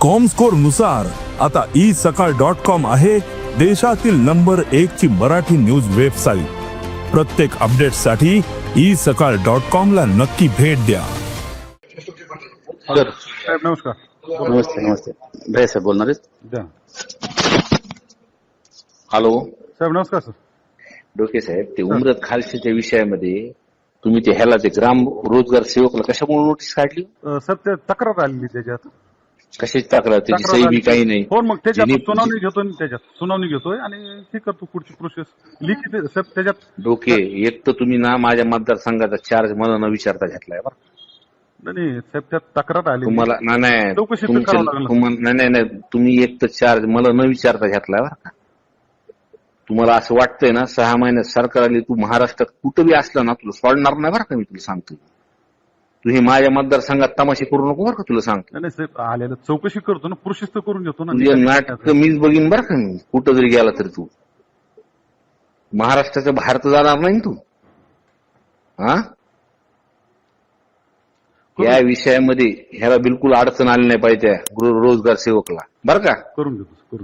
Comscore नुसार आता isakal.com आहे देशातील नंबर 1 ची मराठी न्यूज वेबसाईट। प्रत्येक अपडेटसाठी isakal.com ला नक्की भेट द्या। सर साहेब नमस्कार. नमस्ते नमस्ते भैया साहेब बोलणार आहेत. द्या. हॅलो साहेब नमस्कार सर. डोके साहेब, ते उमरत खालशीच्या विषयामध्ये तुम्ही ते ह्याला ते ग्राम रोजगार सेवकला कशामुळे नोटीस काढली? सर ते तक्रार आलेली त्याच्यात. कशाची तक्रार? त्याची सही बी काही नाही. हो मग त्याच्यात जिने- सुनावणी घेतोय ना, त्याच्यात सुनावणी घेतोय आणि हे करतो पुढची प्रोसेस लिखित साहेब त्याच्यात. डोके, एक तर तुम्ही ना माझ्या मतदारसंघाचा चार्ज मला न विचारता घेतलाय बरं. नाही साहेब त्यात तक्रार आली. तुम्हाला नाही चौकशी तर करावं लागलं. नाही तुम्ही एक तर चार्ज मला न विचारता घेतलाय बरं का. तुम्हाला असं वाटतंय ना 6 महिन्यात सरकार आली, तू महाराष्ट्रात कुठं बी असला ना तुला सोडणार नाही बरं का. मी तुला सांगतो, तू हे माझ्या मतदारसंघात तमाशे करू नको बरं का. तुला सांगतो नाही साहेब आलेलं चौकशी करतो ना, प्रोसेस तर करून घेतो ना. तुझे नाटक मीच बघीन बरं का. मी कुठं जरी गेला तरी तू महाराष्ट्राच्या बाहेर तर जाणार नाही तू. हा, या विषयामध्ये ह्याला बिलकुल अडचण आली नाही पाहिजे रोजगार सेवकला बरं का. करून घेतो.